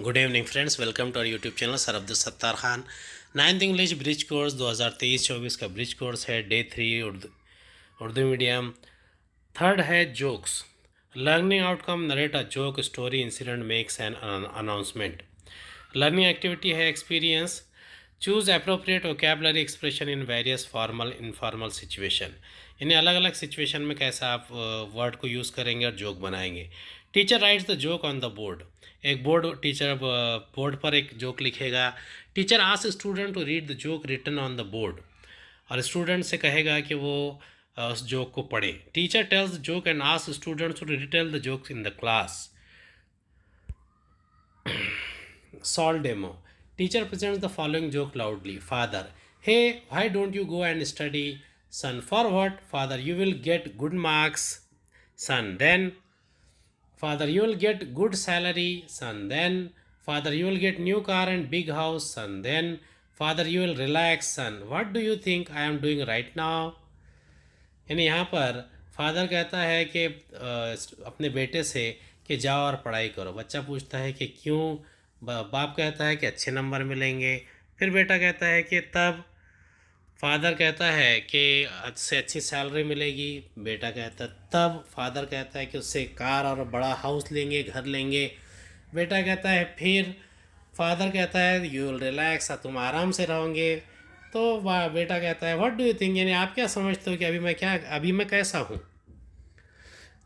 Good evening friends, welcome to our YouTube channel sir Abdul Sattar Khan. 9th English bridge course 2023-24 का bridge course है। Day 3 Urdu medium. Third है jokes. Learning outcome, narrate a joke, story, incident, makes an announcement. Learning activity है experience. Choose appropriate vocabulary expression in various formal informal situation. इन्हें अलग अलग situation में कैसा आप वर्ड को यूज़ करेंगे और जोक बनाएंगे। Teacher writes the joke on the board. एक टीचर बोर्ड पर एक जोक लिखेगा। Teacher ask student to read the joke written on the board, और स्टूडेंट से कहेगा कि वो उस जोक को पढ़े। Teacher tells the joke and ask students to retell the jokes in the class. Solve demo. Teacher presents the following joke loudly. Father: hey, why don't you go and study? Son: for what? Father: you will get good marks. Son: then? Father: you will get good salary. Son: then? Father: you will get new car and big house. Son: then? Father: you will relax. Son: what do you think I am doing right now? यानी यहाँ पर father कहता है कि अपने बेटे से कि जाओ और पढ़ाई करो। बच्चा पूछता है कि क्यों। बाप कहता है कि अच्छे नंबर मिलेंगे। फिर बेटा कहता है कि तब। फादर कहता है कि उससे अच्छी सैलरी मिलेगी। बेटा कहता है तब। फादर कहता है कि उससे कार और बड़ा हाउस लेंगे, घर लेंगे। बेटा कहता है फिर। फादर कहता है यू विल रिलैक्स, तुम आराम से रहोगे। तो बेटा कहता है व्हाट डू यू थिंक, यानी आप क्या समझते हो कि अभी मैं कैसा हूँ।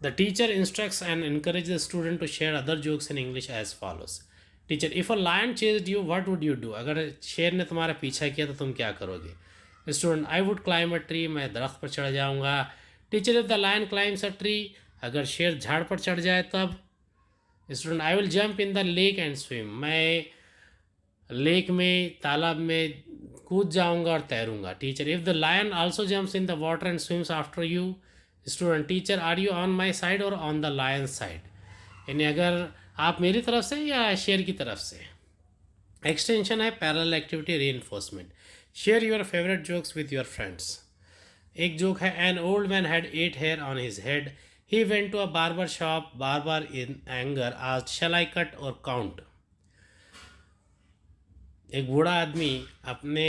The teacher instructs and encourages the student to share other jokes in English as follows. Teacher: if a lion chased you what would you do. अगर शेर ने तुम्हारा पीछा किया तो तुम क्या करोगे। Student: I would climb a tree, मैं दरख्त पर चढ़ जाऊँगा। Teacher: if the lion climbs a tree, अगर शेर झाड़ पर चढ़ जाए तब। Student: I will jump in the lake and swim, मैं लेक में, तालाब में कूद जाऊंगा और तैरूंगा। Teacher: if the lion also jumps in the water and swims after you. Student: teacher are you on my side और ऑन द लायन साइड, यानी अगर आप मेरी तरफ से या शेर की तरफ से। एक्सटेंशन है parallel activity reinforcement. Share your favourite jokes with your friends. एक जोक है, an old man had 8 hair on his head, he went to a barber shop, barber in anger asked shall I cut or count. एक बूढ़ा आदमी, अपने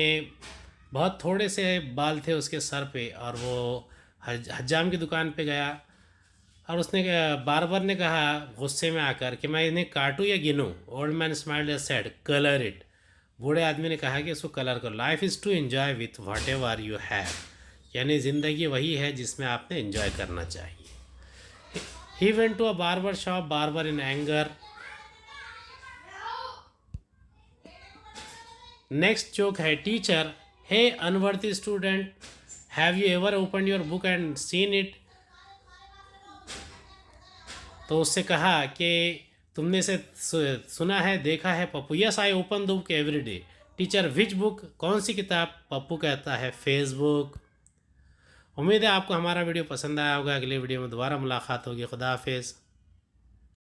बहुत थोड़े से बाल थे उसके सर पे, और वो हज्जाम की दुकान पे गया, और उसने बार्बर ने कहा गुस्से में आकर कि मैं इन्हें काटूं या गिनूं। Old man smiled and said colour it. बूढ़े आदमी ने कहा कि इसको कलर करो। Life is to enjoy with whatever you have, यानी ज़िंदगी वही है जिसमें आपने एंजॉय करना चाहिए। He went to a barber shop, barber in anger. Next joke है, teacher: hey unworthy student, have you ever open your book and seen it. तो उससे कहा कि तुमने से सुना है, देखा है Pappu. Yes I open the book every day. Teacher: which book, कौन सी किताब। पप्पू कहता है फेसबुक। उम्मीद है आपको हमारा वीडियो पसंद आया होगा। अगले वीडियो में दोबारा मुलाकात होगी। खुदा हाफिज़।